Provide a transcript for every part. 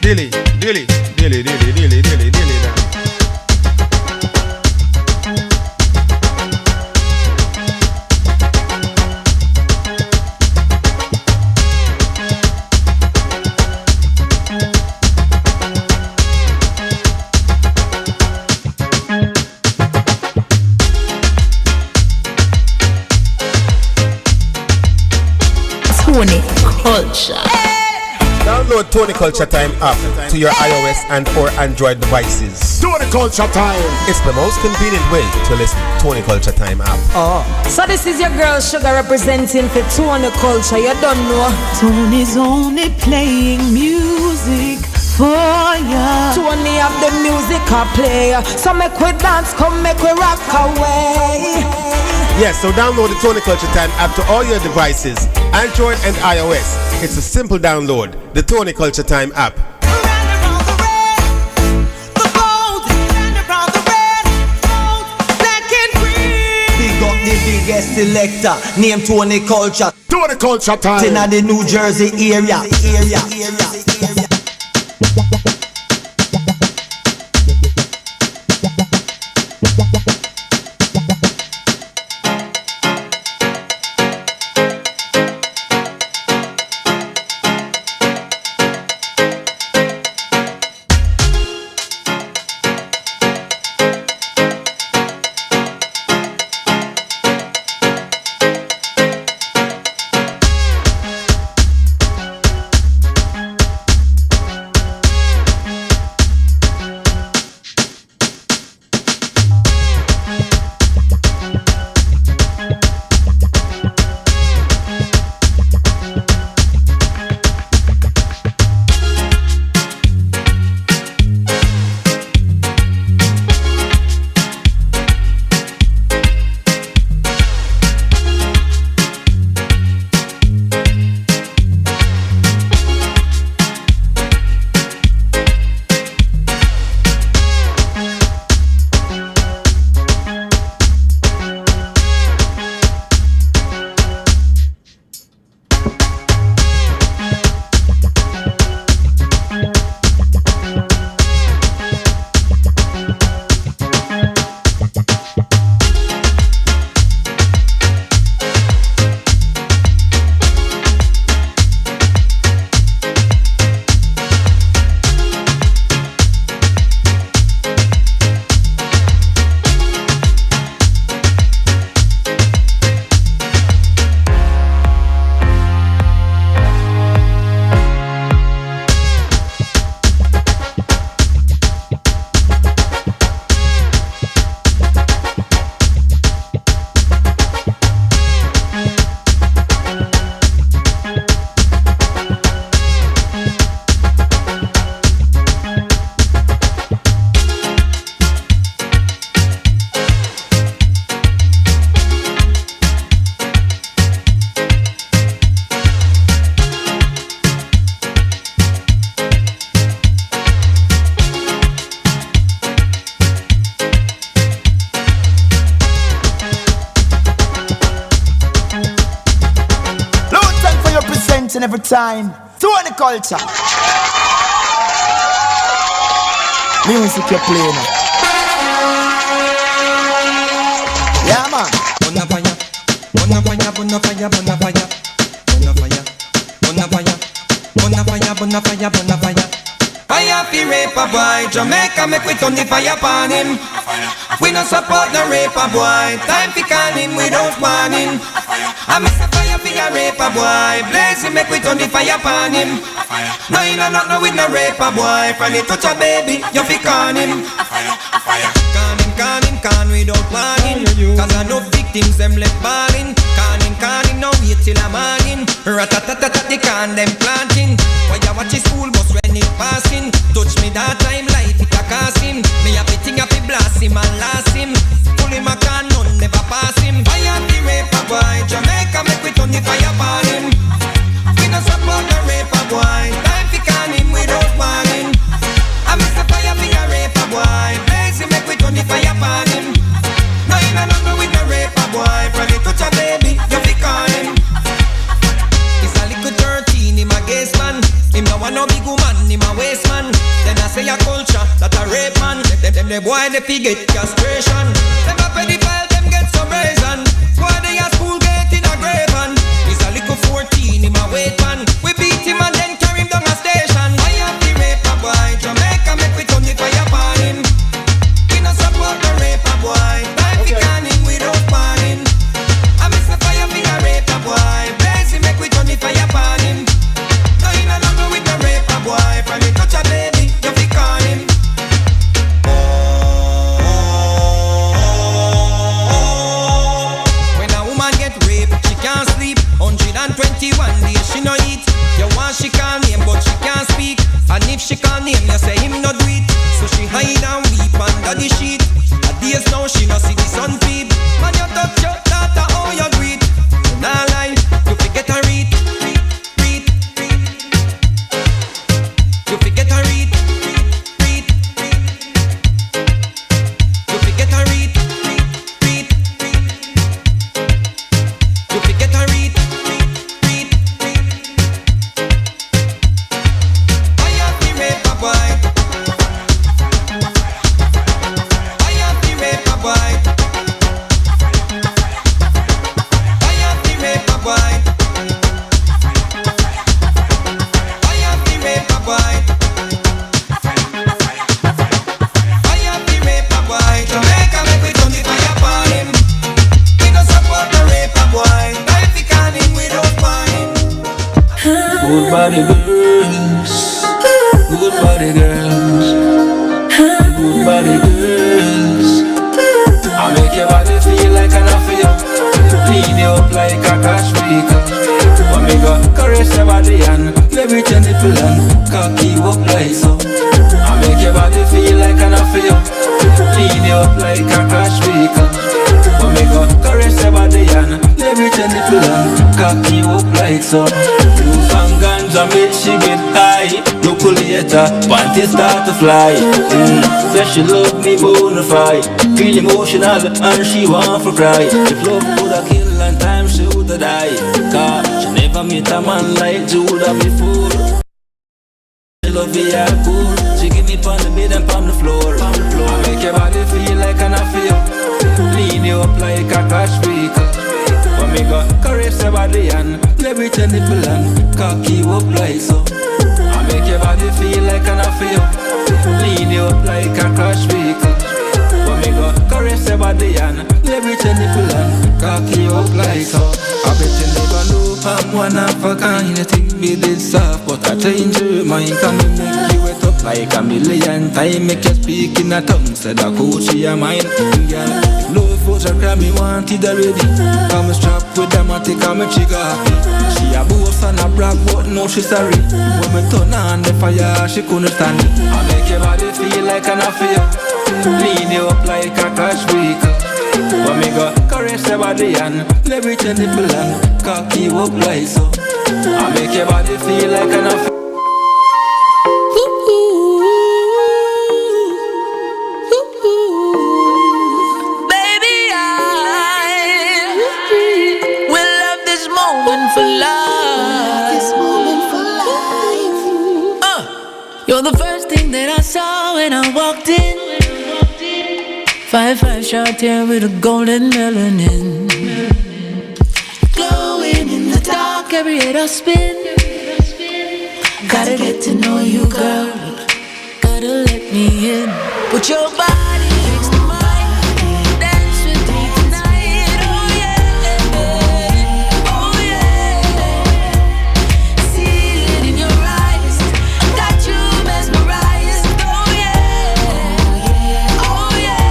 dilly, dilly, dilly, dilly, dilly, dilly, dilly. Tony Culture. Download Tony Culture Time app to your iOS and or Android devices. Tony Culture Time. It's the most convenient way to listen to Tony Culture Time app. So this is your girl Sugar representing for Tony Culture. You don't know. Tony's only playing music for ya. Tony have the music I play. So make we dance, come make we rock away. Yes, so download the Tony Culture Time app to all your devices, Android and iOS. It's a simple download, the Tony Culture Time app. Big up the biggest selector, name Tony Culture. Tony Culture Time. In the New Jersey area. Every time, Tony Culture. Music you play now. Yeah, man. Bonafire, bonafire, bonafire, bonafire, bonafire, bonafire, bonafire, bonafire, bonafire. Fire fi raper boy, Jamaica make we turn the fire upon him. We no support the raper boy, time fi can him without warning. I miss a fire fi a raper boy, blaze him make we turn the fire upon him. No you not no with no raper boy, from the touch a baby, you fi can him. Can without warning, cause I know victims them left balling. Can him, now wait till a morning. Ratatatat the can them planting. Why you watch his school bus when it passing? Touch me that time life it a cast him. Me a thing a fi blast him and last him. Pull him a can none never pass him. Fire the raper boy, Jamaica make we turn the fire upon him. We no support the raper boy, time fi can him without warning. I miss the fire fi a raper boy, blaze him make we turn the fire upon him. No you no know with the raper boy, from the touch a baby you fi call him. It's a little 13 him a guess man. Him no want no big woman. say a culture that a rape man. Them the boy they get castration. Them a pedophile, them get some brazen. Boy they a school gate in a grave man. He's a little 14, him a wait man. We beat him and then carry him down a station. I have the rape a boy, Jamaica make we turn the fire upon him. We no support the rape a boy, time we can him without warning. I miss the fire for the rape a boy, blaze him make we turn the fire upon him. No he no longer with the rape a boy, from the touch a baby, you fi call him. When a woman get raped, she can't sleep. 121 days she no eat. You want she call name but she can't speak. And if she call name, you say him no do it. So she hide and weep under the sheet. A days now she no see the sun peep. Man you touch your daughter, how you do it? Nah lie, you forget a read. You forget a read. You forget a read. You forget a read. I have the rape a boy. I have the rape a boy. I have the rape a boy. I have the rape a boy. I have the rape a boy. Jamaica make we turn the fire upon him. We no support the rape a boy. Life we can him without warning. Good body girls, good body girls, good body girls. I make your body feel like an affair, clean you up like a cash speaker. When me go caress your body and maybe turn the nipple and cock you up like so. I make your body feel like an affair, clean you up like a cash speaker. When me go caress your body and maybe turn the nipple and cock you up like so. And ganja make she get high. Look later, panties start to fly. Say she love me bonafide, feel emotional and she want to cry. If love coulda kill and time she woulda die. Cause she never meet a man like Judah before. She love me all cool. She give me pon the bed and pon the floor. I make your body feel like an affair, lean you up like a cash speaker. When me go caress your body and maybe turn the nipple and cock you up like so. I make your body feel like an affair, lean you up like a cash speaker. When me go caress your body and maybe turn the nipple and cock you up like so. I bet you never know I'm one of a kind. You think me this soft, but I change your mind. Can me make you wet up like a million times. Make you speak in a tongue, said a coach your mind. Girl, love was a crime, me wanted already. I'm strapped with them, I take my trigger. She a boss and a brag, but no she sorry. When me turn on the fire, she couldn't stand it. I make your body feel like an affair, lean you up like a cash speaker. When me go caress your body and let me turn the nipple and cock you up like so. I make your body feel like an affair. Baby, I will love this moment for life. You're the first thing that I saw when I walked in. 5'5" short hair with a golden melanin, glowing in the dark, every head I spin. Gotta get to know you, girl. Gotta let me in. Put your body next to mine. Dance with me tonight. Oh yeah, oh yeah. See it in your eyes. I got you mesmerized. Oh yeah, oh yeah.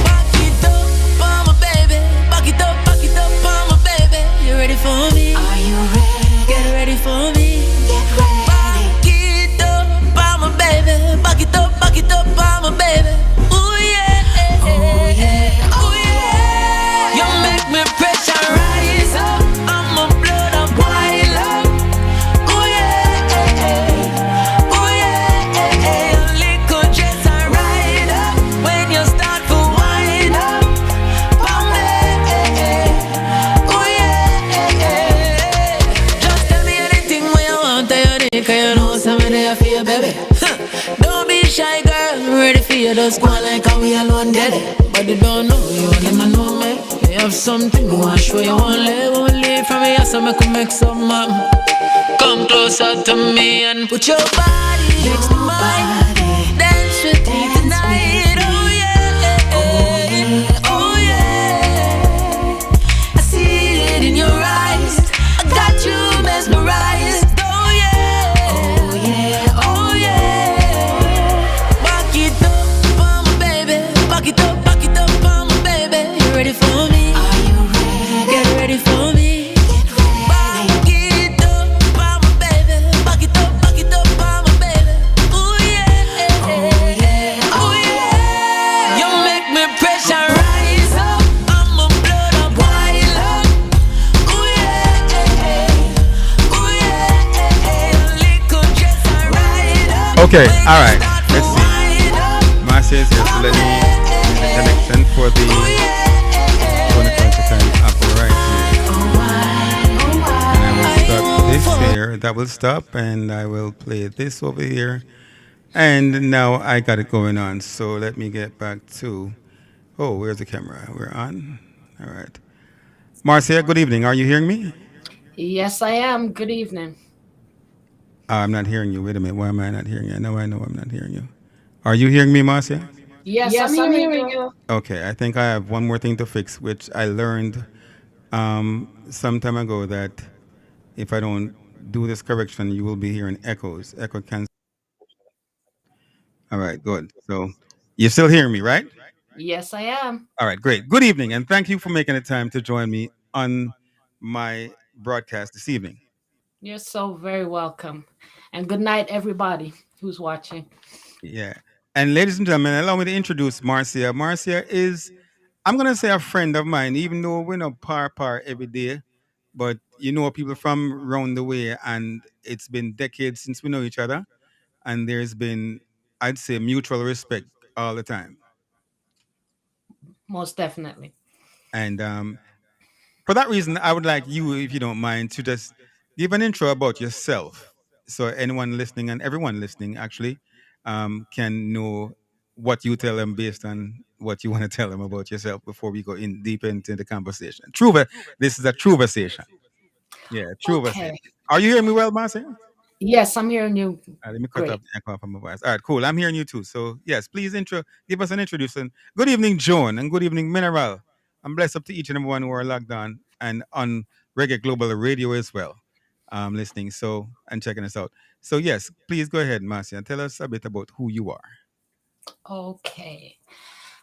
Back it up, on my baby. Back it up, on my baby. You ready for me? Are you ready? Get ready for me. Back it up, on my baby. Back it up, on my baby. Ooh yeah, oh yeah, oh yeah. You make me pressure rise up. I'm a blood up wild up. Ooh yeah, oh yeah. Little dress I ride up when you start to wind up. Bam ooh yeah. Just tell me anything when you want, you need, 'cause you know something I feel, baby. Don't be shy, girl. Ready for you, just go on like how we alone get it. But you don't know, you wanna know me. You have something you want, show you won't leave from me. So make some come closer to me and put your body next to mine. Dance with me tonight. Oh yeah, oh yeah. I see it in your eyes. I got you mesmerized. Oh yeah, oh yeah, oh yeah. Back it up, on my baby. Back it up, on my baby. You ready for me? Are you ready? Get ready for me. Back it up, on my baby. Back it up, on my baby. Ooh yeah, oh yeah, oh yeah. You make me pressure rise up. I'm a blood up, wild up. Ooh yeah, ooh yeah. Little dress I ride up. Okay, When all you right. start to Let's see. wind up. Marcia is here, so let me make the connection for the Tony Culture Time app right here. And I will stop this here. That will stop, and I will play this over here. And now I got it going on. So let me get back to. Oh, where's the camera? We're on. All right. Marcia, good evening. Are you hearing me? Yes, I am. Good evening. I'm not hearing you. Wait a minute. Why am I not hearing you? I know I'm not hearing you. Are you hearing me, Marcia? Yes, I'm Yes, I'm hearing hearing you. you. Okay, I think I have one more thing to fix, which I learned some time ago that if I don't do this correction, you will be hearing echoes. Echo cancel. All right, good. So you're still hearing me, right? Yes, I am. All right, great. Good evening, and thank you for making the time to join me on my broadcast this evening. You're so very welcome. And good night, everybody who's watching. Yeah. And ladies and gentlemen, allow me to introduce Marcia. Marcia is, I'm going to say, a friend of mine, even though we're not par every day, but you know people from around the way, and it's been decades since we know each other, and there's been, I'd say, mutual respect all the time. Most definitely. And for that reason, I would like you, if you don't mind, to just give an intro about yourself, so anyone listening and everyone listening actually can know what you tell them based on what you want to tell them about yourself before we go in deep into the conversation. This is a true conversation. Yeah, true conversation. Okay. Are you hearing me well, Marcia? Yes, I'm hearing you. Let me cut off Great. the echo from my voice. All right, cool. I'm hearing you too. So yes, please give us an introduction. Good evening, Joan, and good evening, Mineral. I'm blessed up to each and every one who are logged on and on Reggae Global Radio as well, listening. So and checking us out. So yes, please go ahead, Marcia, and tell us a bit about who you are. Okay.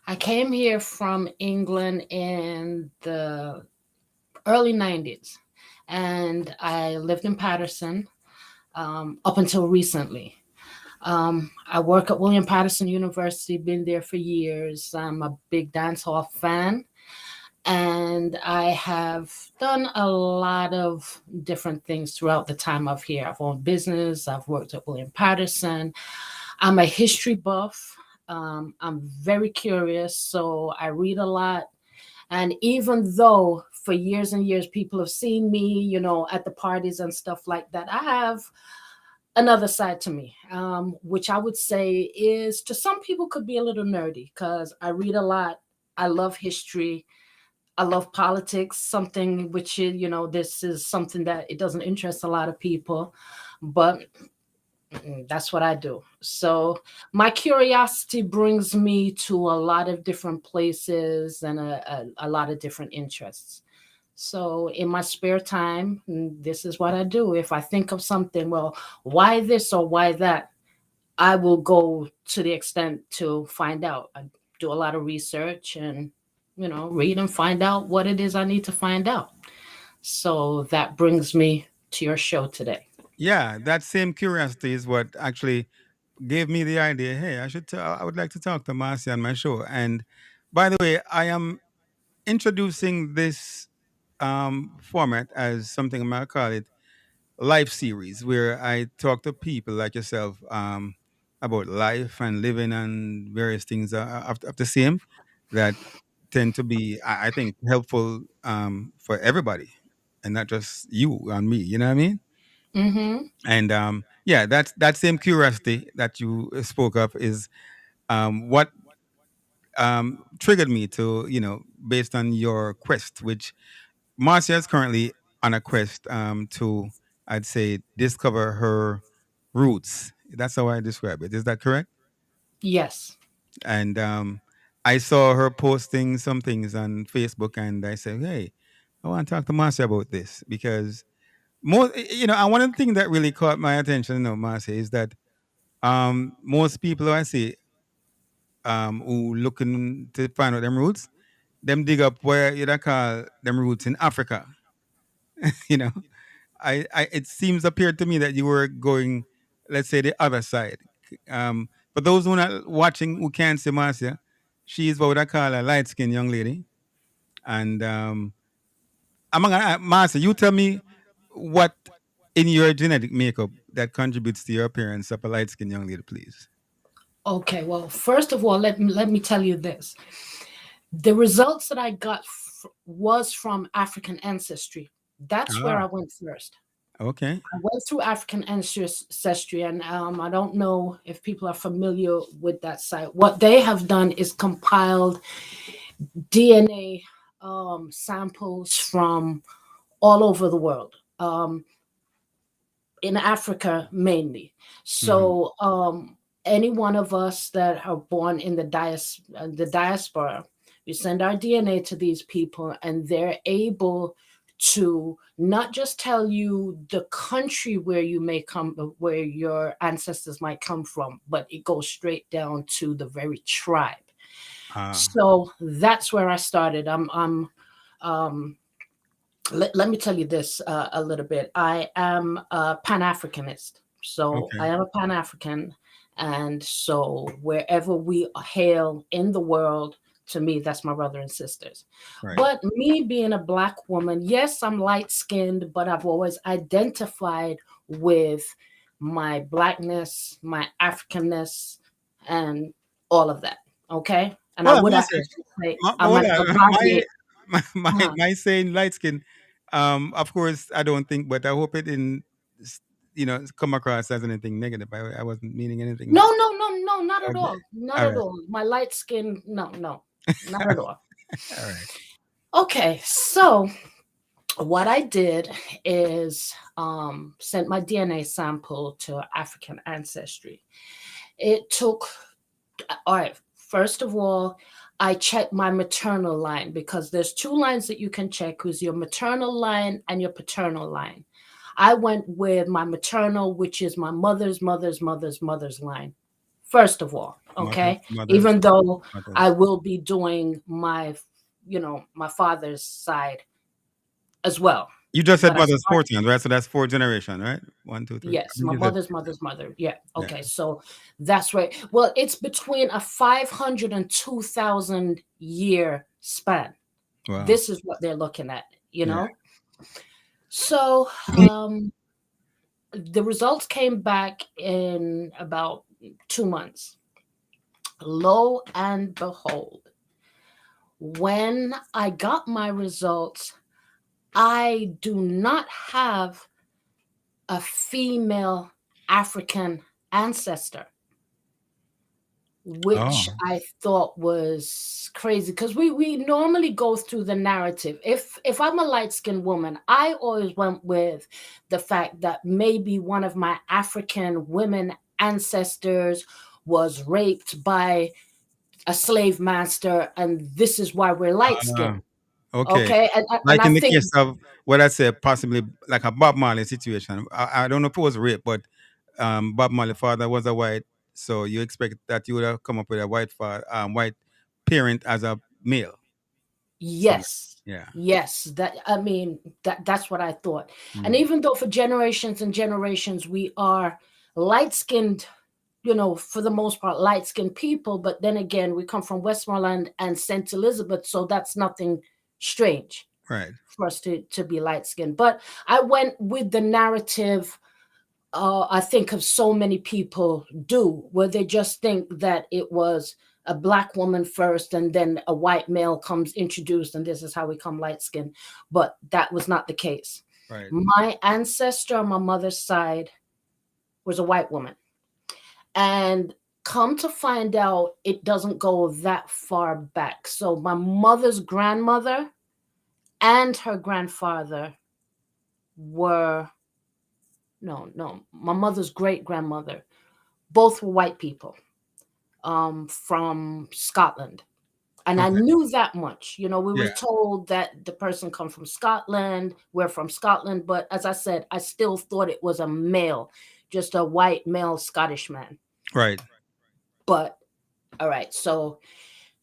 I came here from England in the early 90s and I lived in Patterson up until recently. I work at William Patterson University, been there for years. I'm a big dancehall fan. And I have done a lot of different things throughout the time of here. I've owned business, I've worked at William Patterson. I'm a history buff. I'm very curious, so I read a lot. And even though for years and years people have seen me, at the parties and stuff like that, I have another side to me, which I would say is to some people could be a little nerdy because I read a lot. I love history. I love politics, something which is, this is something that it doesn't interest a lot of people, but that's what I do. So my curiosity brings me to a lot of different places and a lot of different interests. So in my spare time, this is what I do. If I think of something, well, why this or why that, I will go to the extent to find out. I do a lot of research and, read and find out what it is I need to find out. So that brings me to your show today. Yeah, that same curiosity is what actually gave me the idea. Hey, I would like to talk to Marcia on my show. And by the way, I am introducing this format as something I might call it life series, where I talk to people like yourself about life and living and various things of the same that tend to be, I think, helpful for everybody and not just you and me. You know what I mean? Mm-hmm. And yeah, that same curiosity that you spoke of is what triggered me to, based on your quest, which Marcia is currently on a quest to, I'd say, discover her roots. That's how I describe it. Is that correct? Yes. And I saw her posting some things on Facebook, and I said, "Hey, I want to talk to Marcia about this because more, and one of the things that really caught my attention, Marcia, is that most people who I see who looking to find out them roots, them dig up where you call them roots in Africa. you know, I it seems appeared to me that you were going, let's say, the other side. For those who are not watching who can't see Marcia, she is what I call a light skinned young lady. And among Marcia, you tell me what in your genetic makeup that contributes to your appearance of a light skinned young lady, please. Okay, well, first of all, let me tell you this. The results that I got was from African ancestry. That's where Ah, I went first. okay. I went through African ancestry, and I don't know if people are familiar with that site. What they have done is compiled DNA samples from all over the world. In Africa mainly. Hmm. So any one of us that are born in the diaspora, we send our DNA to these people, and they're able to not just tell you the country where you may come, where your ancestors might come from, but it goes straight down to the very tribe. Ah, So that's where I started. Um, let me tell you this a little bit. I am a Pan Africanist. So I okay. am a Pan African. And so wherever we hail in the world, to me, that's my brother and sisters. Right. But me being a Black woman, yes, I'm light skinned, but I've always identified with my Blackness, my Africanness, and all of that. Okay. And I Hold on, would Marcia. actually say I'm Hold an on. Abadi. My saying light skin, of course, I don't think, but I hope it didn't, come across as anything negative. I wasn't meaning anything No, negative. no, no, no, not at Okay. all. Not All at right. all. My light skin, no, no, not at all. All right. Okay, so what I did is sent my DNA sample to African ancestry. It took, all right, first of all, I checked my maternal line because there's two lines that you can check, who's your maternal line and your paternal line. I went with my maternal, which is my mother's line. First of all, Mothers, okay, mothers, even though I mothers. will be doing my father's side as well, You just said but I mothers start, four times, right? So that's four generation, right? One, two, three. I yes, think my you said, mother's mother. Yeah, yeah. okay, so that's right. Well, it's between a 500 and 2,000 year span. Wow. This is what they're looking at, Yeah. So the results came back in about 2 months. Lo and behold, when I got my results, I do not have a female African ancestor, which Oh. I thought was crazy because we normally go through the narrative. If I'm a light-skinned woman, I always went with the fact that maybe one of my African women ancestors was raped by a slave master, and this is why we're Ah, light-skinned. okay. Okay, and Like I in the think case of what I said, possibly like a Bob Marley situation. I don't know if it was rape, but Bob Marley's father was a white, so you expect that you would have come up with a white father, white parent as a male. Somewhere. yes, Yeah. yes, that I mean that's what I thought. And Mm. even though for generations and generations we are light-skinned, for the most part light-skinned people, but then again we come from Westmoreland and St. Elizabeth, so that's nothing strange Right. for us to be light-skinned. But I went with the narrative I think of so many people do, where they just think that it was a Black woman first and then a white male comes introduced and this is how we come light skinned. But that was not the case. Right. My ancestor on my mother's side was a white woman. And come to find out, it doesn't go that far back. So my mother's grandmother and her grandfather were, no, my mother's great grandmother, both were white people, from Scotland. And I Okay. knew that much. We Yeah. was told that the person come from Scotland, we're from Scotland, but as I said, I still thought it was a male, just a white male Scottish man. Right. But all right, so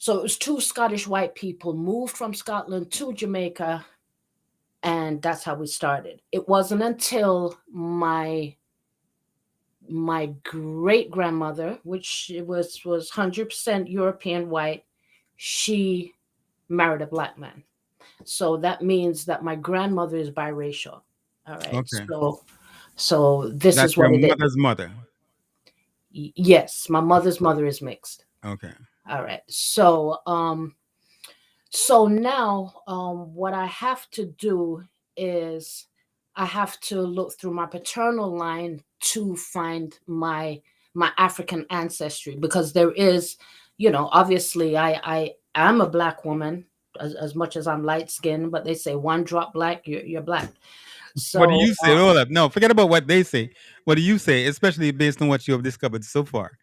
it was two Scottish white people moved from Scotland to Jamaica, and that's how we started. It wasn't until my great grandmother, which was 100% European white, she married a black man. So that means that my grandmother is biracial. All right. Okay. So this That's is your what it is. mother's mother. Yes, my mother's mother is mixed. Okay. All right. So now, what I have to do is I have to look through my paternal line to find my African ancestry, because there is, obviously I am a black woman, as much as I'm light skinned, but they say one drop black, you're black. What do So you say? Hold up. No, forget about what they say. What do you say, especially based on what you have discovered so far?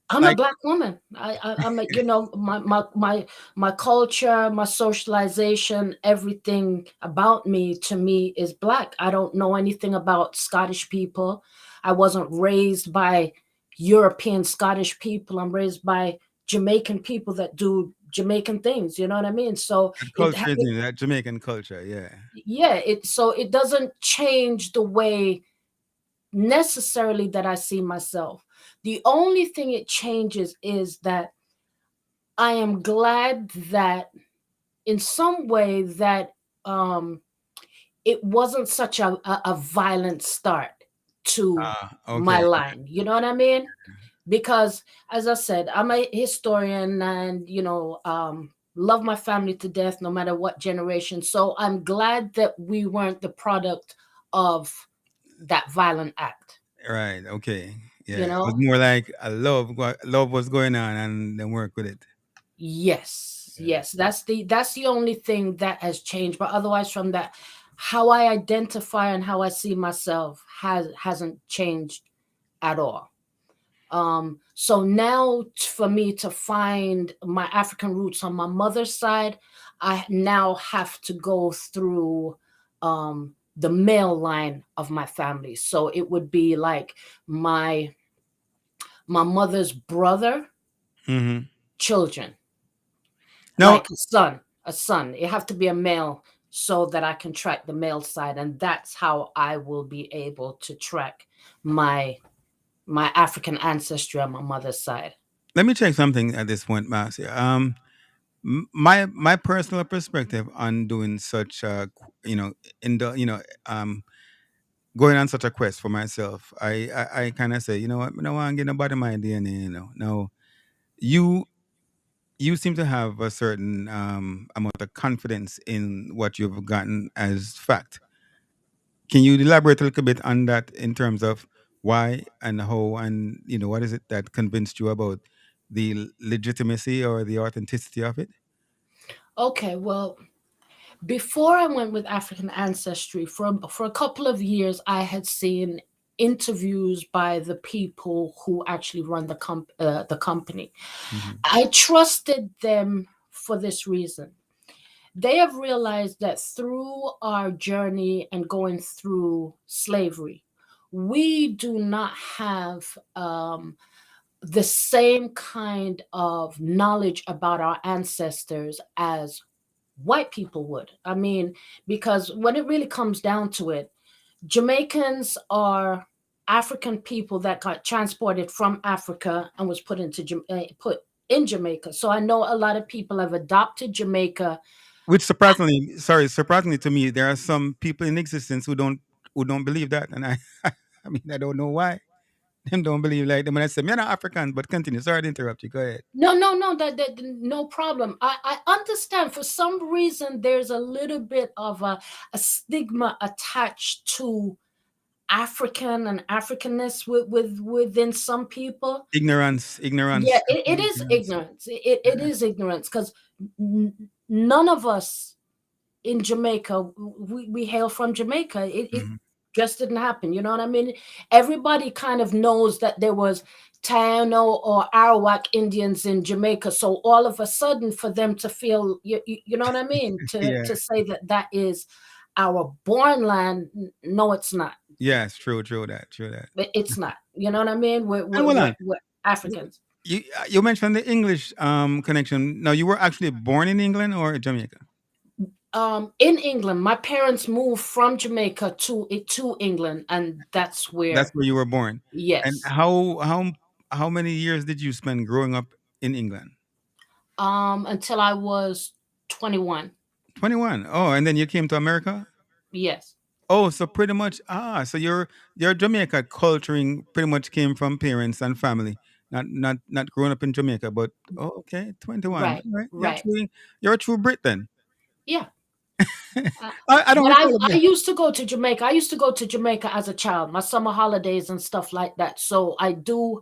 I'm a Like, black woman. I'm a, my culture, my socialization, everything about me, to me, is black. I don't know anything about Scottish people. I wasn't raised by European Scottish people. I'm raised by Jamaican people that do Jamaican things. You know what I mean? So that culture is in that Jamaican culture. Yeah. yeah, it doesn't change the way necessarily that I see myself. The only thing it changes is that I am glad that in some way that um it wasn't such a violent start to Ah, my okay. line. You know what I mean? Because as I said, I'm a historian, and love my family to death no matter what generation. So I'm glad that we weren't the product of that violent act. Right. Okay. Yeah. You It was know? more like a love. Love was going on, and then work with it. Yes, Yeah. yes. That's the only thing that has changed. But otherwise, from that, how I identify and how I see myself hasn't changed at all. So now, for me to find my African roots on my mother's side, I now have to go through the male line of my family. So it would be like my my mother's brother Hmm. children, Now, like a son. It have to be a male so that I can track the male side, and that's how I will be able to track my my African ancestry on my mother's side. let me check something at this point, Marcia. My personal perspective on doing such, in the, going on such a quest for myself, I kind of say, you know what, I don't want to get nobody my DNA. Now you you seem to have a certain amount of confidence in what you've gotten as fact. Can you elaborate a little bit on that in terms of why and how, and what is it that convinced you about the legitimacy or the authenticity of it? Okay, well, before I went with African ancestry, for a couple of years, I had seen interviews by the people who actually run the company. Hmm. I trusted them for this reason. They have realized that through our journey and going through slavery, we do not have the same kind of knowledge about our ancestors as white people would. I mean, because when it really comes down to it, Jamaicans are African people that got transported from Africa and was put in Jamaica. So I know a lot of people have adopted Jamaica. Which surprisingly to me, there are some people in existence who don't believe that, and I I mean I don't know why them don't believe like them. When I say me not African, but continue. Sorry to interrupt you. Go ahead. No, no, no, that no problem. I understand for some reason there's a little bit of a stigma attached to African and Africanness within some people. Ignorance, Yeah, ignorance, it complete is ignorance. ignorance. It is ignorance because none of us in Jamaica, we hail from Jamaica. It Mhm. just didn't happen. You know what I mean? Everybody kind of knows that there was Taino or Arawak Indians in Jamaica. So all of a sudden, for them to feel, you know what I mean? Yeah. To say that that is our born land, no, it's not. Yes, true, true that, true that. It's not. You know what I mean? And hold on. We're Africans. You mentioned the English connection. Now, you were actually born in England or Jamaica? In England, my parents moved from Jamaica to England, and that's That's where, where you were born. And yes. how many years did you spend growing up in England? Until I was 21. 21. Oh, and then you came to America? Yes. Oh, so pretty much so your Jamaica culturing pretty much came from parents and family. Not growing up in Jamaica, but oh, okay, 21. Right. All right. Right. You're a true Brit then. Yeah. Uh, I don't but recall I it. used to go to Jamaica. I used to go to Jamaica as a child, my summer holidays and stuff like that. So I do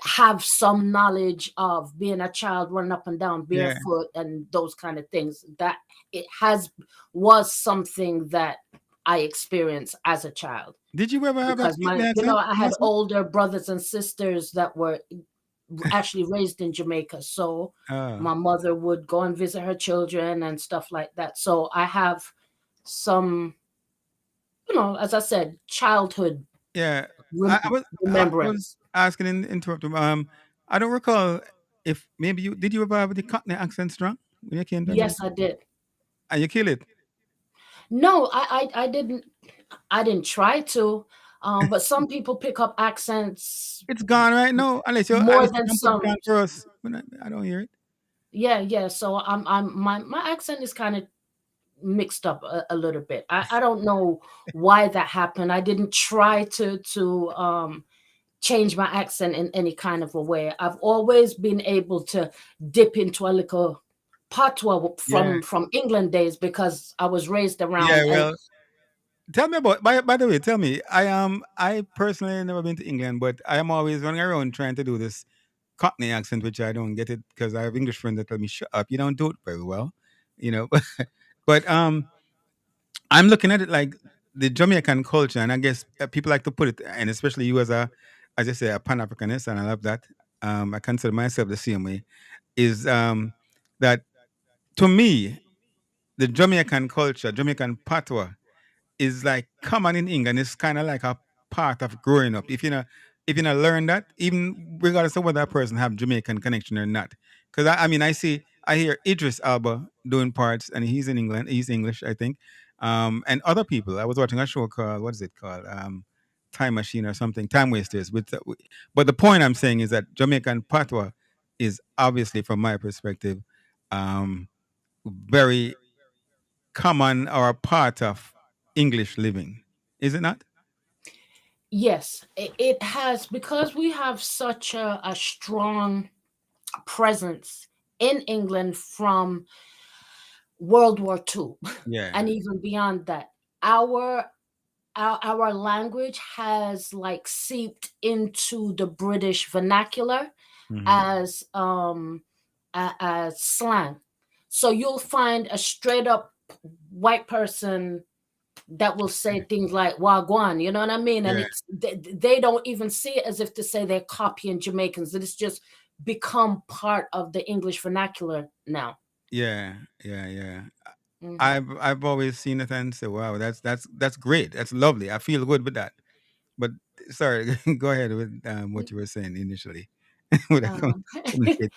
have some knowledge of being a child running up and down Yeah. barefoot and those kind of things. That it has was something that I experienced as a child Did you ever have a because Cockney accent, I had Marcia? older brothers and sisters that were actually raised in Jamaica. So Oh, my mother would go and visit her children and stuff like that. So I have some, as I said, childhood yeah. I was remembrance. asking in interrupt. I don't recall if maybe you ever have the Cockney accent strong when you came to Yes, America I did. and you kill it. No, I didn't. I didn't try to. But some people pick up accents It's gone right now more unless you than can put it some. on for us. When I don't hear it. Yeah, yeah. So my accent is kind of mixed up a little bit. I don't know why that happened. I didn't try to change my accent in any kind of a way. I've always been able to dip into a little patois Yeah. from England days because I was raised Yeah. around. And Well, tell me about. By the way, tell me. I personally never been to England, but I am always running around trying to do this Cockney accent, which I don't get it because I have English friends that tell me, "Shut up, you don't do it very well," you know. But I'm looking at it like the Jamaican culture, and I guess people like to put it, and especially you as I say, a Pan Africanist, and I love that. I consider myself the same way. Is that to me the Jamaican culture, Jamaican patois is like common in England. It's kind of like a part of growing up. If you not learn that, even regardless of whether that person have Jamaican connection or not. Because I mean I hear Idris Alba doing parts and he's in England, he's English, I think. And other people. I was watching a show called what is it called? Time Machine or something, Time Wasters. But the point I'm saying is that Jamaican patois is obviously from my perspective um very common or a part of English living, is it not? yes, it has, because we have such a strong presence in England from World War II Yeah. and even beyond that. Our our language has like seeped into the British vernacular Hmm. as as slang. So you'll find a straight up white person that will say things like wagwan, you know what I mean? And Yeah. they don't even see it as if to say they're copying Jamaicans. It's just become part of the English vernacular now. Yeah. Yeah. Yeah. Mhm. I've always seen it and say, wow, that's great. That's lovely. I feel good with that. But sorry, go ahead with what you were saying initially. With that Um, communicate.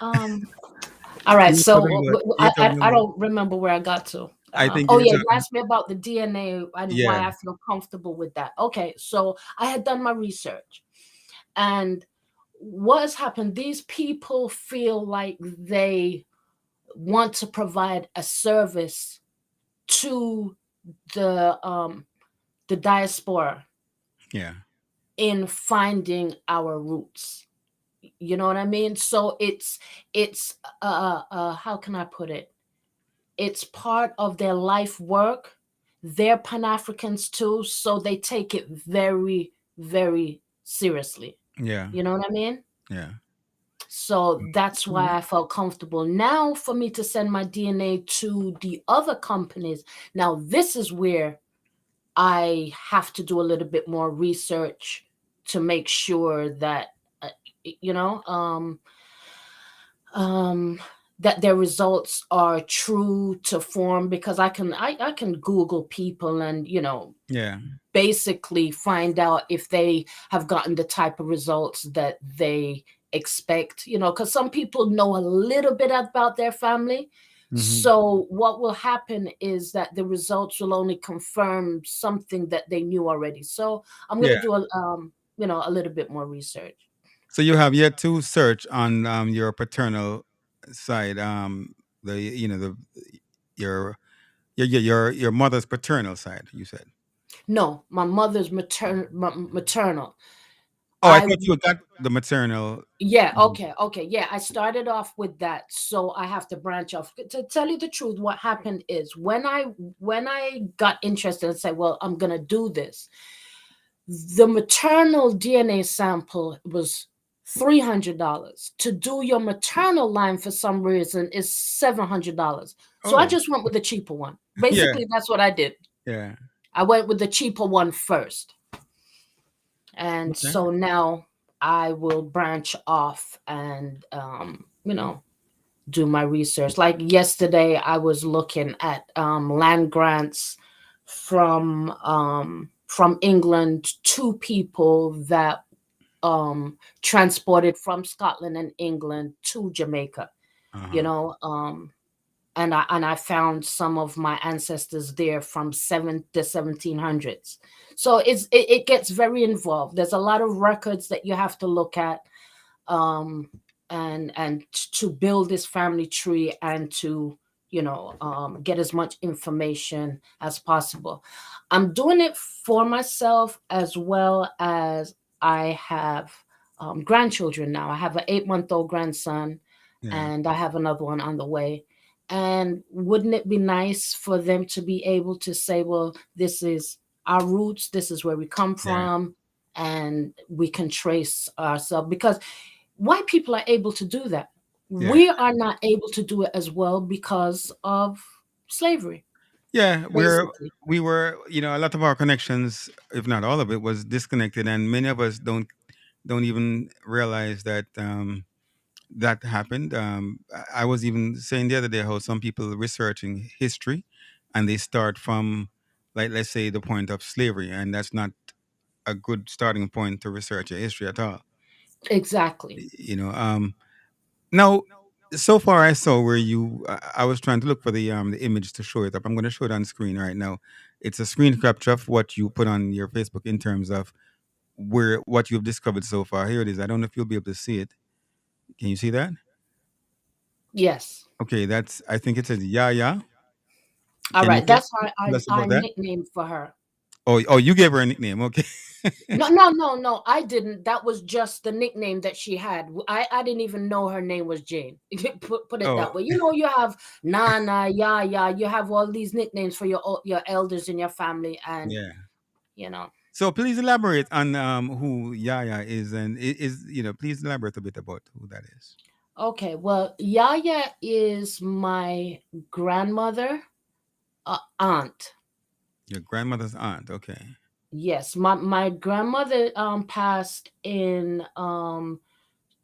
um, all right, You were so talking about. You were talking I about. don't remember where I got to. I think Oh you were yeah, you talking. asked me about the DNA and why Yeah. I feel comfortable with that. Okay, so I had done my research, and what has happened? These people feel like they want to provide a service to the the diaspora Yeah. in finding our roots. You know what I mean? So it's how can I put it? It's part of their life work they're Pan-Africans too, so they take it very, very seriously. Yeah. You know what I mean? Yeah. So that's Mm. why I felt comfortable. Now, for me to send my DNA to the other companies, now this is where I have to do a little bit more research to make sure that, uh, you know, um, that their results are true to form, because I can Google people and, Yeah. basically find out if they have gotten the type of results that they expect, because some people know a little bit about their family. Hmm. So what will happen is that the results will only confirm something that they knew already. So I'm going Yeah. to do a little bit more research. So you have yet to search on your paternal side, the the your your mother's paternal side. You said. No, my mother's maternal. Oh, I I thought you got the maternal. Yeah, Mhm. okay. Yeah, I started off with that, so I have to branch off. To tell you the truth, what happened is when I got interested and said, "Well, I'm gonna do this," the maternal DNA sample was $300. To do your maternal line for some reason is $700. So I Oh, just went with the cheaper one. yeah, Basically, that's what I did. yeah. I went with the cheaper one first. And Okay. so now I will branch off and do my research. Like yesterday I was looking at land grants from England to people that transported from Scotland and England to Jamaica, you Uh-huh. know um and I found some of my ancestors there from the 1700s. So it gets very involved. There's a lot of records that you have to look at, um, to build this family tree and to get as much information as possible. I'm doing it for myself as well as I have grandchildren now. I have an 8-month-old grandson, Yeah. and I have another one on the way. And wouldn't it be nice for them to be able to say, well, this is our roots, this is where we come Yeah. from, and we can trace ourselves? Because white people are able to do that. Yeah. We are not able to do it as well because of slavery, Yeah. basically. We were, a lot of our connections, if not all of it, was disconnected, and many of us don't even realize that that happened. I was even saying the other day how some people researching history, and they start from, like, let's say, the point of slavery, and that's not a good starting point to research a history at all. Exactly. You know. Now, so far I saw where I was trying to look for the image to show it up. I'm going to show it on screen right now. It's a screen capture of what you put on your Facebook in terms of where what you've discovered so far. Here it is. I don't know if you'll be able to see it. Can you see that? Yes. Okay, that's. I think it says Yaya. All Can you right. That's our, tell us our about that? nickname for her. Oh, you gave her a nickname. Okay. No, no, no, no. I didn't. That was just the nickname that she had. I didn't even know her name was Jane. Put it Oh, that way. You have Nana, Yaya. You have all these nicknames for your elders in your family, and yeah. you know. So please elaborate on who Yaya is, and please elaborate a bit about who that is. Okay, well, Yaya is my grandmother, aunt. Your grandmother's aunt. Okay. Yes, my grandmother passed in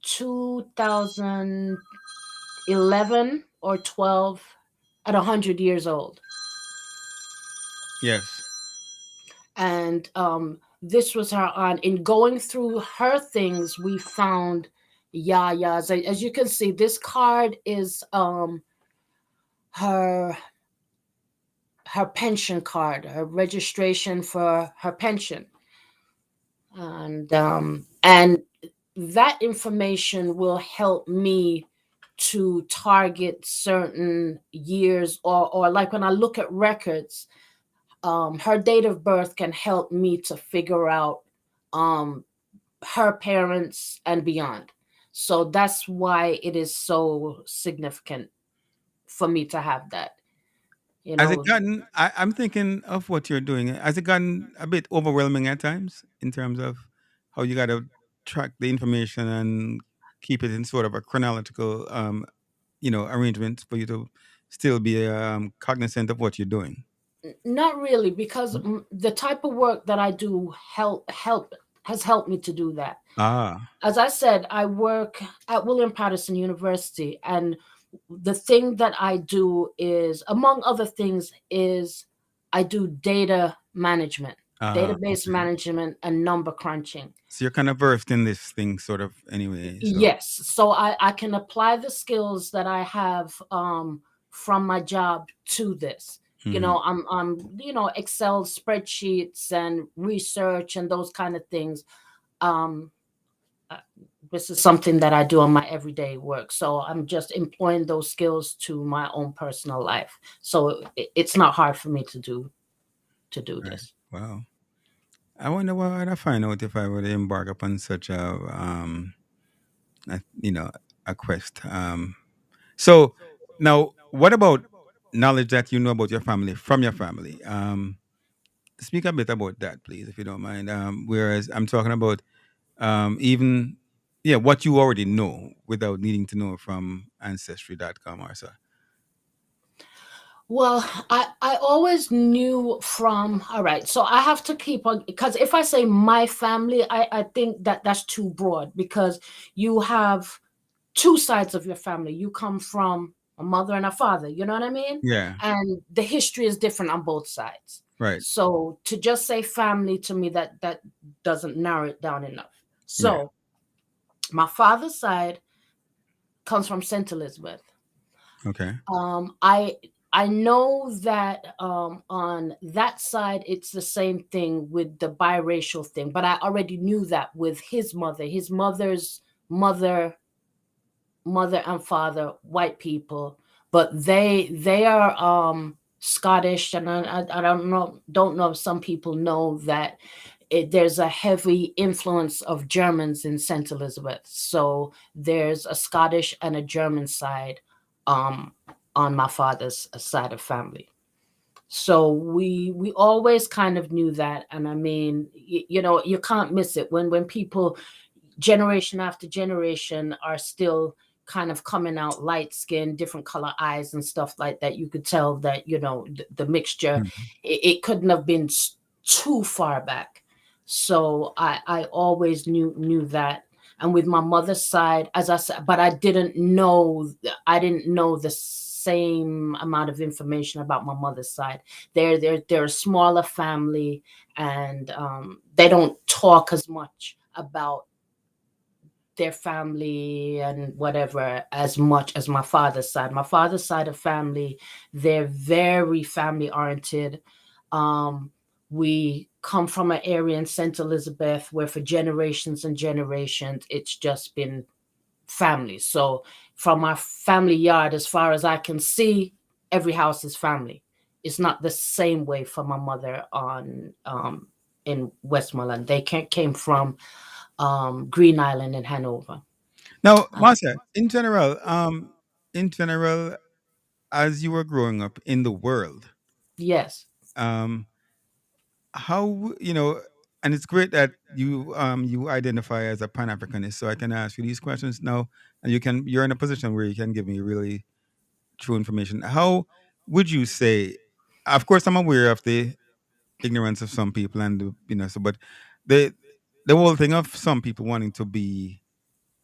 2011 or 12 at 100 years old. Yes. And this was her aunt. In going through her things, we found Yaya's. As you can see, this card is her her pension card, her registration for her pension, and that information will help me to target certain years, or like when I look at records, her date of birth can help me to figure out um, her parents and beyond. So that's why it is so significant for me to have that. You Has it know, gotten? I'm thinking of what you're doing. Has it gotten a bit overwhelming at times in terms of how you got to track the information and keep it in sort of a chronological, arrangement for you to still be cognizant of what you're doing? not really, because Mm. the type of work that I do help has helped me to do that. Ah, As I said, I work at William Patterson University, and the thing that I do is, among other things, is I do data management, database okay. management, and number crunching. So you're kind of versed in this thing, sort of, anyway. So, Yes, so I can apply the skills that I have from my job to this. mhm, Excel spreadsheets and research and those kind of things. Um, uh, this is something that I do on my everyday work. So I'm just employing those skills to my own personal life. So it's not hard for me to do right. this. Wow. I wonder what I'd find out if I were to embark upon such a you know, a quest. So now, what about knowledge that you know about your family from your family? Speak a bit about that, please, if you don't mind. Whereas I'm talking about even yeah, what you already know without needing to know from ancestry.com or so. Well, I always knew from, all right, so I have to keep on, because if I say my family, I think that that's too broad, because you have two sides of your family. You come from a mother and a father, you know what I mean? Yeah. And the history is different on both sides. Right. So to just say family, to me, that doesn't narrow it down enough. Yeah. So my father's side comes from St. Elizabeth. Okay. I know that on that side it's the same thing with the biracial thing, but I already knew that with his mother's mother, mother and father, white people, but they are Scottish, and I don't know if some people know that there's a heavy influence of Germans in St. Elizabeth. So there's a Scottish and a German side um, on my father's side of family. So we always kind of knew that, and I mean, you can't miss it when people generation after generation are still kind of coming out light skin, different color eyes and stuff like that. You could tell that, the mixture, Mhm. it couldn't have been too far back. So I always knew that. And with my mother's side, as I said, but I didn't know the same amount of information about my mother's side. They're a smaller family, and they don't talk as much about their family and whatever as much as my father's side. My father's side of family, they're very family oriented. Um, we come from an area in St. Elizabeth where for generations and generations, it's just been family. So from our family yard, as far as I can see, every house is family. It's not the same way for my mother on in Westmoreland. They came from Green Island in Hanover. Now, Uh, Marcia, in general, as you were growing up in the world, yes, um, how and it's great that you identify as a Pan Africanist, so I can ask you these questions now, and you're in a position where you can give me really true information. How would you say? Of course, I'm aware of the ignorance of some people, and but the the whole thing of some people wanting to be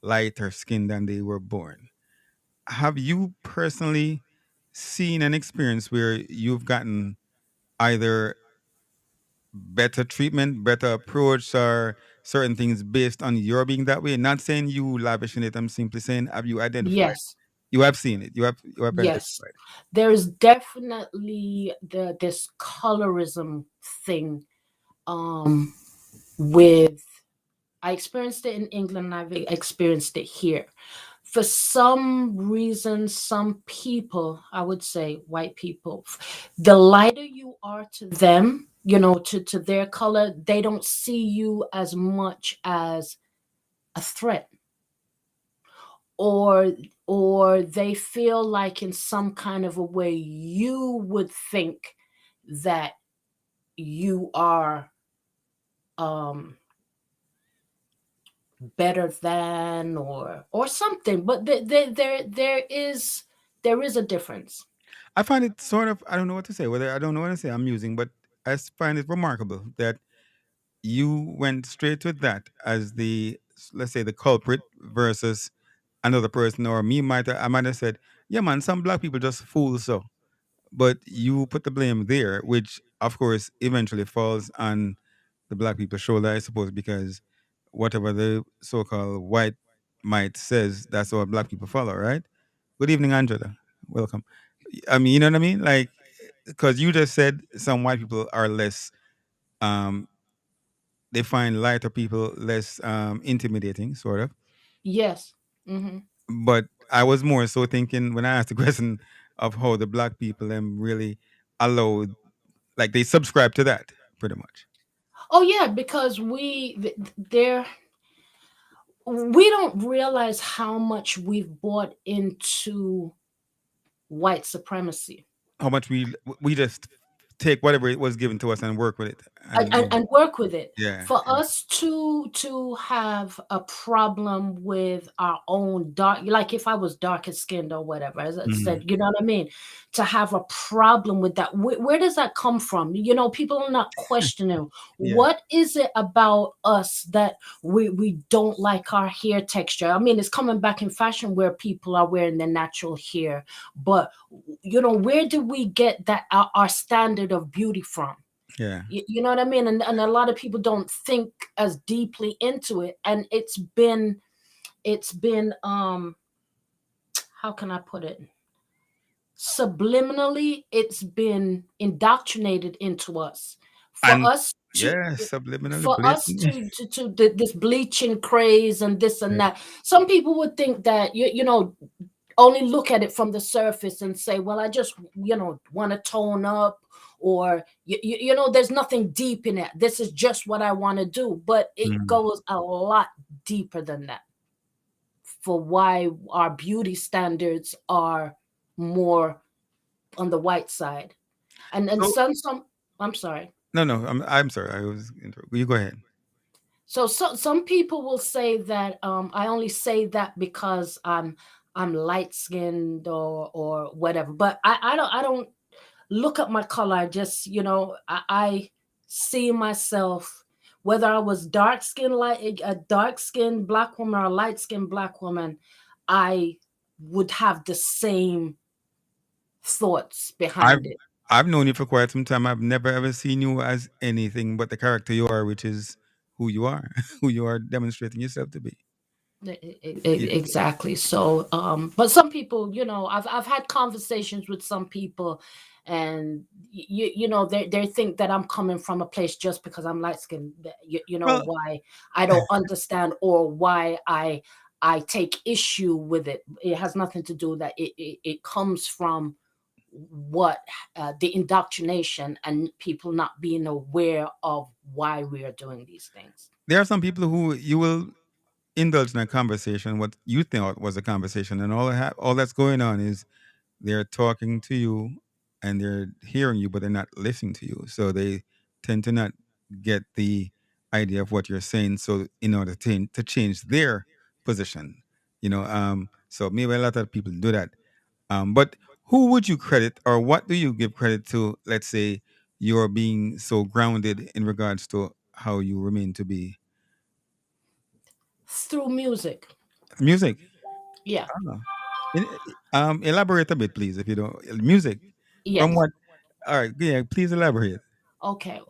lighter skinned than they were born. Have you personally seen an experience where you've gotten either better treatment, better approach, or certain things based on your being that way? Not saying you lavishing it. I'm simply saying, have you identified? yes, You have seen it. You have yes. identified. There is definitely this colorism thing. Um, with I experienced it in England, and I've experienced it here. For some reason, some people, I would say white people, the lighter you are to them, to their color, they don't see you as much as a threat. or or they feel like in some kind of a way you would think that you are um better than or something, but there is a difference. I find it sort of, I don't know what to say, whether I don't know what to say, I'm using, but find it remarkable that you went straight with that as the, let's say, the culprit versus another person, or I might have said, yeah, man, some black people just fool so. But you put the blame there, which of course eventually falls on the black people's shoulder, I suppose, because whatever the so-called white might says, that's what black people follow, right? Good evening, Angela. Welcome. I mean, you know what I mean? Like, because you just said some white people are less, um, they find lighter people less intimidating, sort of. Yes. Hmm. But I was more so thinking when I asked the question of how the black people really allow, like they subscribe to that pretty much. Oh yeah, because there we don't realize how much we've bought into white supremacy How much we just take whatever it was given to us and work with it and and work with it. yeah, For us to have a problem with our own dark, like if I was darker skinned or whatever, as I said, mhm, you know what I mean, to have a problem with that, where does that come from? You know, people are not questioning yeah, what is it about us that we don't like our hair texture. I mean, it's coming back in fashion where people are wearing their natural hair, but you know, where do we get that our standard of beauty from? yeah. You know what I mean? And a lot of people don't think as deeply into it. And it's been how can I put it? Subliminally, it's been indoctrinated into us. For And us to yeah, subliminally for us blatant. this bleaching craze and this and Yeah. that. Some people would think that you know only look at it from the surface and say, well, I just, you know, want to tone up, or, you know, there's nothing deep in it. This is just what I want to do. But it Mm. goes a lot deeper than that for why our beauty standards are more on the white side. And So some I'm sorry. no, no, I'm sorry. You go ahead. So some people will say that I only say that because I'm light skinned or whatever. But I don't look at my color. I just, you know, I see myself, whether I was dark skinned, like a dark skinned black woman or a light skinned black woman, I would have the same thoughts I've behind it. I've known you for quite some time. I've never ever seen you as anything but the character you are, which is who you are, who you are demonstrating yourself to be. Yeah. Exactly. So, but some people, you know, I've had conversations with some people, and you know, they think that I'm coming from a place just because I'm light skinned. You know Well, why I don't understand, or why I take issue with it. It has nothing to do with that. It comes from what the indoctrination and people not being aware of why we are doing these things. there are some people who you will indulge in a conversation, what you thought was a conversation, and all that's going on is they're talking to you and they're hearing you, but they're not listening to you. So they tend to not get the idea of what you're saying. So in order to change their position, so maybe a lot of people do that. But who would you credit, or what do you give credit to? Let's say you're being so grounded in regards to how you remain to be Through music. music. Yeah. Ah. In- elaborate a bit, please, if you don't. Music from Yes. what? All right, yeah, please elaborate. Okay.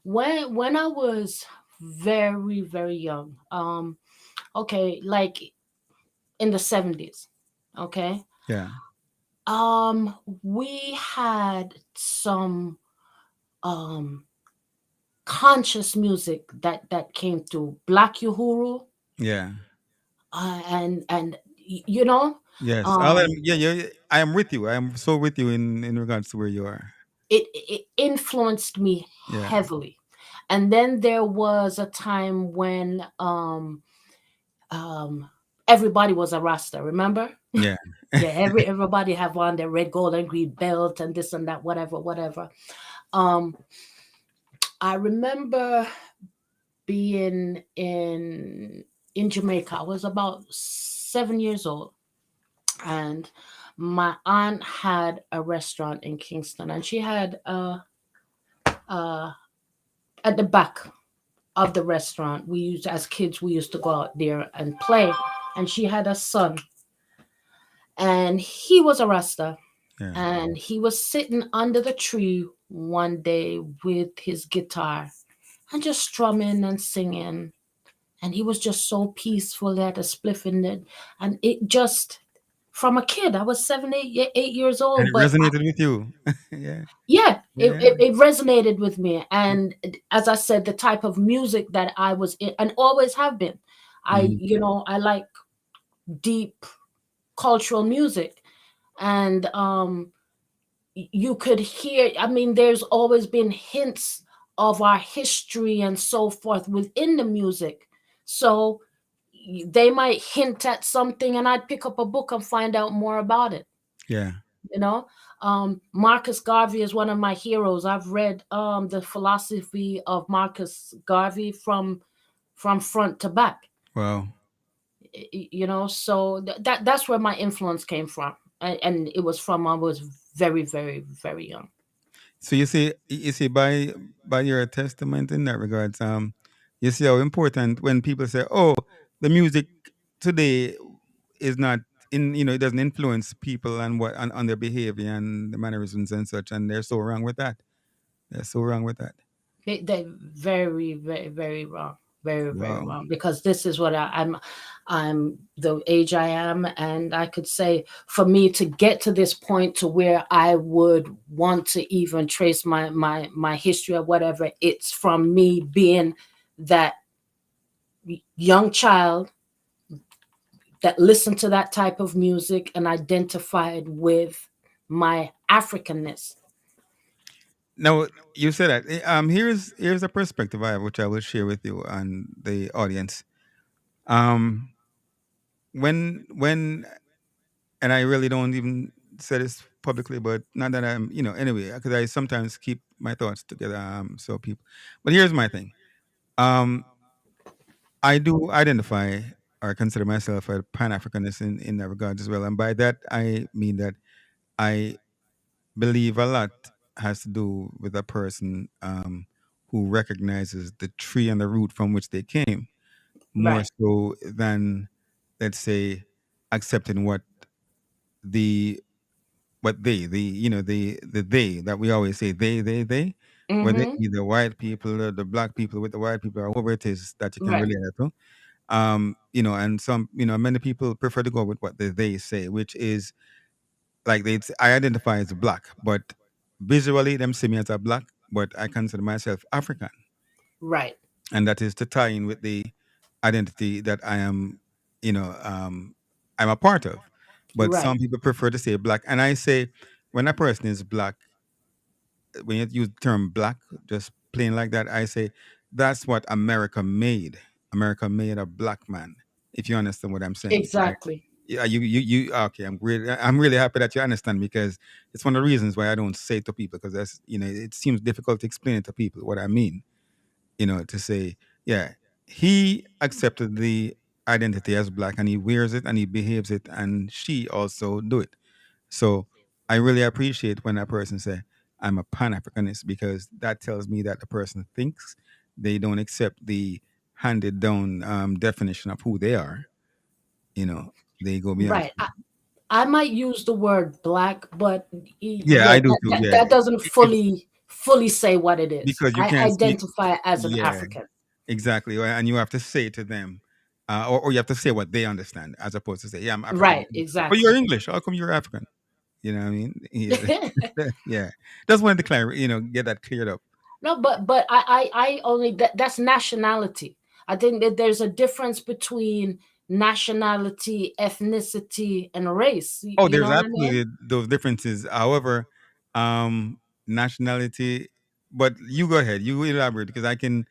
When I was very young, okay, like in the 70s, okay, Yeah, um, we had some um conscious music that came through Black Uhuru, yeah, you know, yes. um, Yeah, yeah, yeah, I am with you. I am so with you in regards to where you are. it influenced me Yeah, heavily. And then there was a time when um everybody was a Rasta. Remember? Yeah. Yeah, everybody have on their red, gold, and green belt and this and that, whatever, whatever. Um, I remember being in Jamaica. I was about 7 years old, and my aunt had a restaurant in Kingston, and she had uh at the back of the restaurant, we used, as kids, we used to go out there and play, and she had a son, and he was a Rasta, Yeah. and he was sitting under the tree one day with his guitar and just strumming and singing, and he was just so peaceful. He had a spliff in it, and it just, from a kid, I was 8 years And old, it but resonated with you. Yeah. yeah, it, Yeah. it, it resonated with me. And as I said, the type of music that I was in and always have been, Mhm. I like deep cultural music. And you could hear, I mean, there's always been hints of our history and so forth within the music. So they might hint at something, and I'd pick up a book and find out more about it. Yeah. you know Marcus Garvey is one of my heroes. I've read the philosophy of Marcus Garvey from front to back. Wow. So that's where my influence came from, and it was from I was very, very, very young. So you see, by your testament in that regards, you see how important when people say, "Oh, the music today is not in," it doesn't influence people and what on their behavior and the mannerisms and such, and they're so wrong with that. They're so wrong with that. They very, very, very wrong. Very, very Wow. wrong. Because this is what I'm the age I am, and I could say, for me to get to this point to where I would want to even trace my history or whatever, it's from me being that young child that listened to that type of music and identified with my Africanness. Now you said that. Here's a perspective I have, which I will share with you and the audience. Um, when and I really don't even say this publicly, but not that I'm, anyway, because I sometimes keep my thoughts together. So people, but here's my thing. Um, I do identify or consider myself a Pan Africanist in that regard as well, and by that I mean that I believe a lot has to do with a person who recognizes the tree and the root from which they came, more Right. so than, let's say, accepting the what the they that we always say, they, whether it Mm-hmm. be the white people or the black people with the white people or whoever it is that you can Right. relate it to. And some, many people prefer to go with what they say, which is like I identify as black, but visually them see me as a black, but I consider myself African, Right. and that is to tie in with the identity that I am, you know, um, I'm a part of. But Right. some people prefer to say black, and I say when a person is black, when you use the term black, just plain like that, I say that's what America made. America made a black man. If you understand what I'm saying, right? Exactly. Yeah, you. Okay, I'm really happy that you understand, because it's one of the reasons why I don't say it to people, because it seems difficult to explain it to people what I mean. To say, yeah, he accepted the identity as black and he wears it and he behaves it, and she also do it. So I really appreciate when a person say I'm a Pan Africanist, because that tells me that the person thinks they don't accept the handed down definition of who they are. You know, they go beyond. Right. I might use the word black, but Yeah, yeah, I do too. Yeah, that doesn't fully say what it is. because you I can't speak. identify as an Yeah, African. exactly. And you have to say to them, or you have to say what they understand, as opposed to say, "Yeah, I'm African." Right. But you're Exactly. English. How come you're African? You know what I mean? Yeah, yeah. Just wanted to get that cleared up. No, but I only that's nationality. I think that there's a difference between nationality, ethnicity, and race. Oh, You there's know what I mean? absolutely those differences. However, nationality. But you go ahead. You elaborate, because I think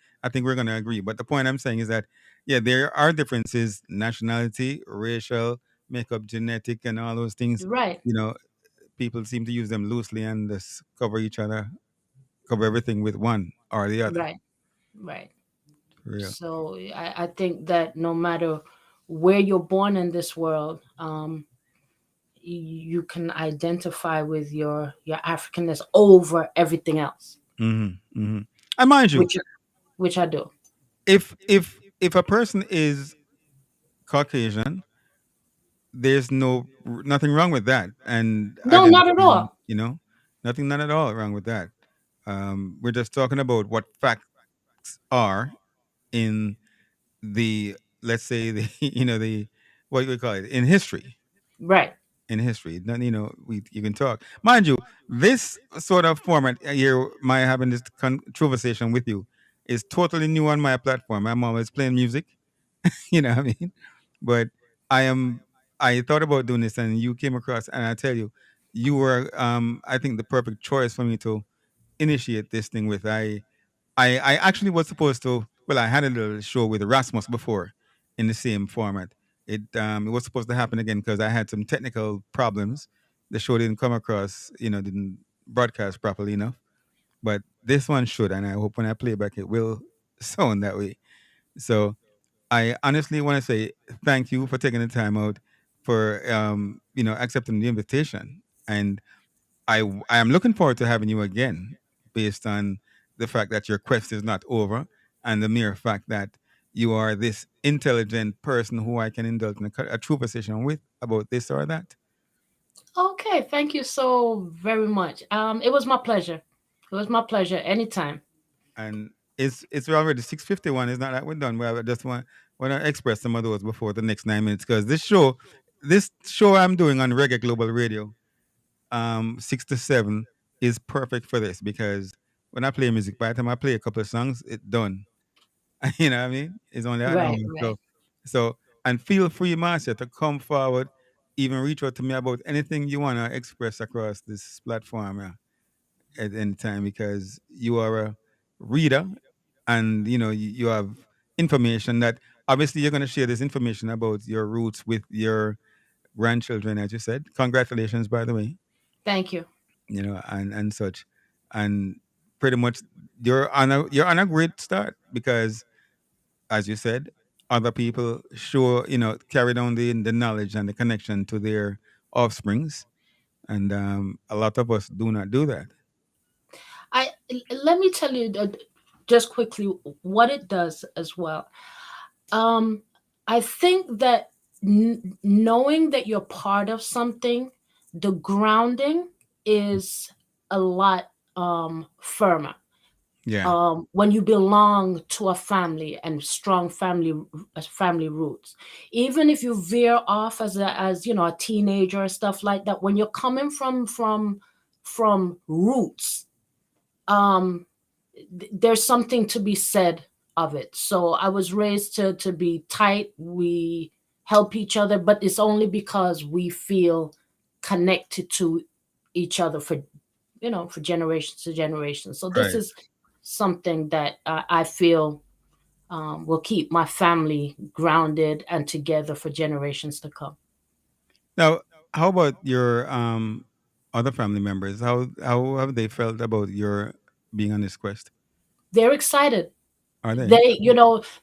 we're gonna agree. But the point I'm saying is that yeah, there are differences: nationality, racial makeup, genetic, and all those things. Right, You know, people seem to use them loosely and just cover each other, cover everything with one or the other. right, right. For real. So I think that no matter where you're born in this world, you can identify with your Africanness over everything else, And mind you, which which I do. if a person is Caucasian, there's nothing wrong with that, and No, not at identifying, all. nothing, none at all wrong with that. We're just talking about what facts are in the, let's say, the the, what do we call it, in history. Right. In history, then we you can talk. Mind you, this sort of format here, my having this conversation with you, is totally new on my platform. I'm always playing music, what I mean. But I am. I thought about doing this, and you came across, and I tell you, you were, I think, the perfect choice for me to initiate this thing with. I actually was supposed to. Well, I had a little show with Erasmus before, in the same format. It was supposed to happen again because I had some technical problems. The show didn't come across, didn't broadcast properly enough. But this one should, and I hope when I play back, it will sound that way. So I honestly want to say thank you for taking the time out, for accepting the invitation, and I am looking forward to having you again, based on the fact that your quest is not over, and the mere fact that you are this intelligent person who I can indulge in a true conversation with about this or that. Okay, thank you so very much. It was my pleasure. It was my pleasure. Anytime. And it's already 6:51. It's not that we're done. But I just want to express some of those before the next 9 minutes, because this show I'm doing on Reggae Global Radio, 6 to 7, is perfect for this, because when I play music, by the time I play a couple of songs, it's done. You know what I mean? It's only an hour. Right, right. So, and feel free, Marcia, to come forward, even reach out to me about anything you want to express across this platform, at any time, because you are a reader, and you have information that, obviously, you're going to share this information about your roots with your grandchildren, as you said. Congratulations, by the way, Thank you. and such. And pretty much you're on a great start, because, as you said, other people sure carry down the knowledge and the connection to their offsprings, and a lot of us do not do that. Let me tell you just quickly what it does as well. Um, I think that knowing that you're part of something, the grounding is a lot firmer. Yeah. When you belong to a family and strong family roots, even if you veer off as a teenager or stuff like that, when you're coming from roots, um there's something to be said of it. So I was raised to be tight. We help each other, but it's only because we feel connected to each other for generations to generations. So this Right. is something that I feel will keep my family grounded and together for generations to come. Now, how about your other family members? How have they felt about your being on this quest? They're excited. Are they?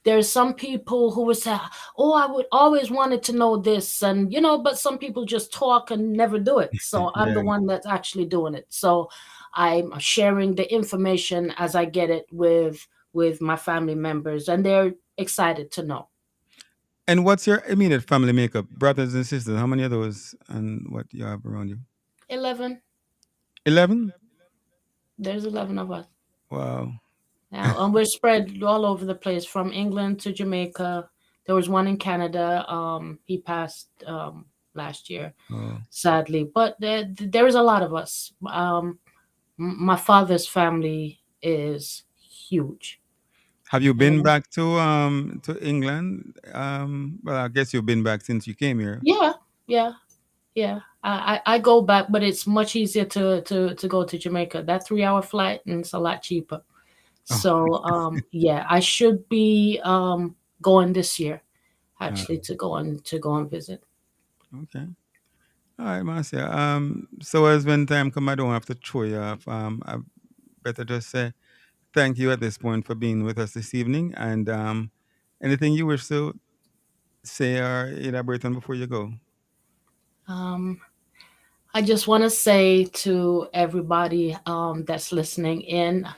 There's some people who would say, "Oh, I would always wanted to know this," and but some people just talk and never do it. So I'm Yeah. the one that's actually doing it. So I'm sharing the information as I get it with my family members, and they're excited to know. And what's your immediate family makeup? Brothers and sisters, how many of those, and what you have around you? 11. 11? There's 11 of us. Wow. Now, and we're spread all over the place, from England to Jamaica. There was one in Canada. He passed last year, Oh. sadly. But there is a lot of us. My father's family is huge. Have you You been know? back to England? Well, I guess you've been back since you came here. Yeah, yeah, yeah. I go back, but it's much easier to go to Jamaica. That 3 hour flight, and it's a lot cheaper. Oh, So yeah, I should be. going this year, Uh, actually, to go and visit. okay. All right, Marcia. So as when time come, I don't have to throw you off. I better just say thank you at this point for being with us this evening. And anything you wish to say or elaborate on before you go? Um, I just want to say to everybody that's listening in,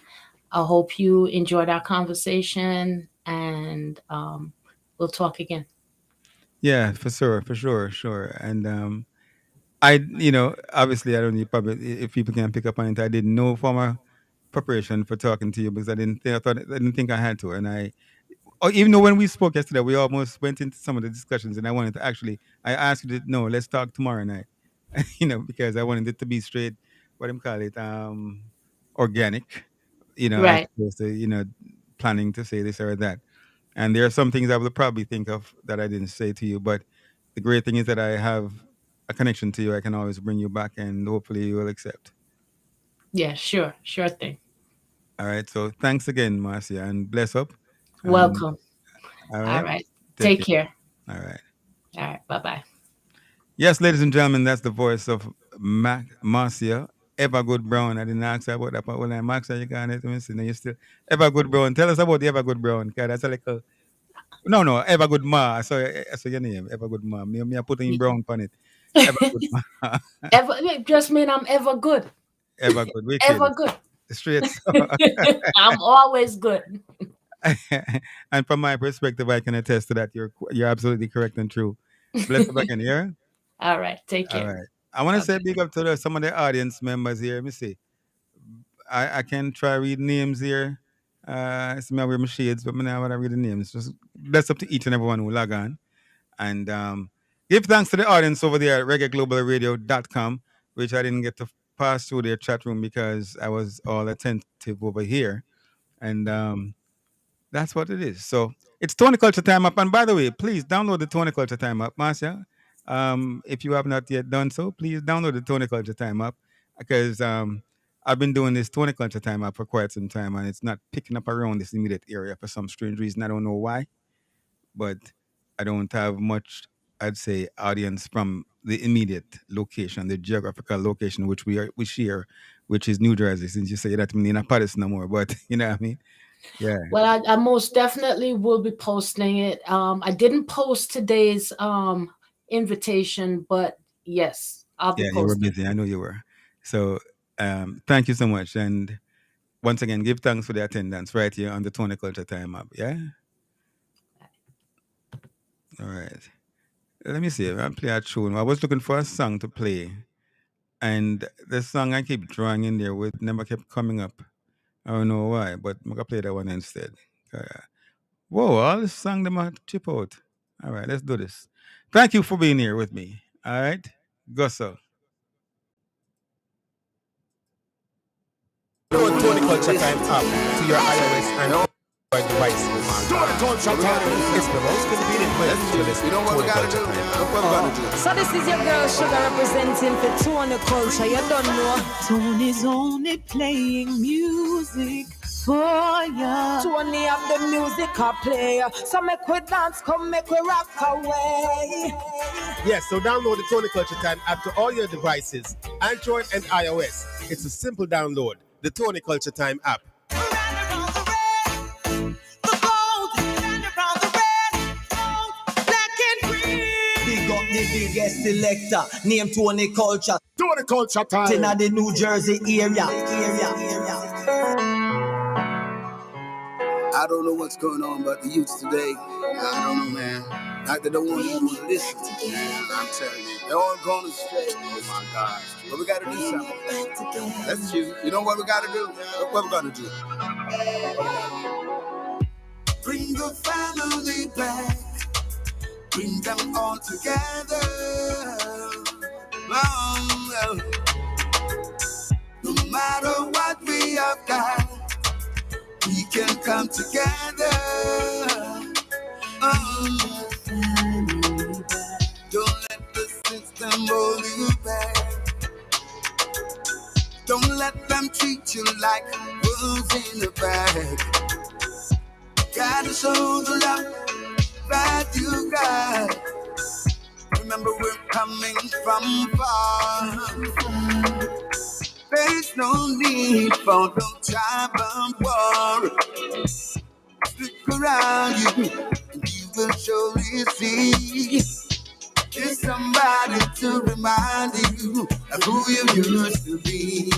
I hope you enjoyed our conversation, and we'll talk again. Yeah, for sure, sure. And obviously, I don't need probably if people can pick up on it. I did no formal preparation for talking to you because I didn't think I had to, and even though when we spoke yesterday, we almost went into some of the discussions, and I asked you to no, let's talk tomorrow night, because I wanted it to be straight, what do you call it, organic, as Right. opposed to planning to say this or that. And there are some things I will probably think of that I didn't say to you, but the great thing is that I have a connection to you. I can always bring you back, and hopefully you will accept. Yeah, sure thing. All right. So thanks again, Marcia, and bless up. And Welcome. all All right, right. take Take care. care. All right. All right. Bye bye. Yes, ladies and gentlemen, that's the voice of Marcia Evergood Brown. I didn't ask her about that, but when I Marcia, you got it. Let me see. Now you still Evergood Brown. Tell us about the Evergood Brown. Cause that's like a no Evergood Ma. I saw your name Evergood Ma. Me I put in brown on it. Evergood Ma. Ever, it just mean I'm ever good. Evergood. Wicked. Ever good. Straight. So. I'm always good. And from my perspective, I can attest to that. You're absolutely correct and true. Bless up again. Yeah. All right. Take All care. right. I want to Bye say bye. big up to some of the audience members here. Let me see. I can try read names here. It's me I wear my shades, but I now want to read the names. Just bless up to each and everyone who log on. And give thanks to the audience over there at reggaeglobalradio.com, which I didn't get to pass through their chat room because I was all attentive over here. And that's what it is. So it's Tony Culture Time Up. And by the way, please download the Tony Culture Time Up, Marcia. If you have not yet done so, please download the Tony Culture Time Up because I've been doing this Tony Culture Time Up for quite some time and it's not picking up around this immediate area for some strange reason. I don't know why, but I don't have much, I'd say, audience from the immediate location, the geographical location which we share, which is New Jersey. Since you say that, I mean, in Paris no more, but you know what I mean? Yeah. Well, I most definitely will be posting it. I didn't post today's invitation, but yes, I'll be Yeah, you were posting. busy. I know you were. So thank you so much. And once again, give thanks for the attendance right here on the Tony Culture Time Up. Yeah? All right. Let me see. I'll play a tune. I was looking for a song to play. And the song I keep drawing in there with never kept coming up. I don't know why, but I'm going to play that one instead. Whoa, all this song them a chip out. All right, let's do this. Thank you for being here with me. All right? Go so. Download Tony Culture Time app to your iOS and Android devices. Tony Culture Time. It's the most convenient way to listen to Tony Culture Time. So this is your girl Sugar representing for Tony Culture. You don't know. Tony's only playing music for ya. Tony have the music I play. So make we dance, come make we rock away. Yes, so download the Tony Culture Time app to all your devices, Android and iOS. It's a simple download. The Tony Culture Time app. Big up the biggest selector, name Tony Culture. Tony Culture Time. In the New Jersey area. I don't know what's going on, but the youths today, I don't know, man. Like they don't want to listen, man. I'm telling you, they're all going astray. Oh my gosh. But we got to do something. That's you. You know what we got to do? What we got to do? Bring the family back. Bring them all together. No matter what we have got, we can come together. Don't let the system hold you back. Don't let them treat you like wolves in the bag. Gotta show the love. that you got. Remember, we're coming from far. There's no need for no tribe and war. Stick around you, and you will surely see. There's somebody to remind you of who you used to be.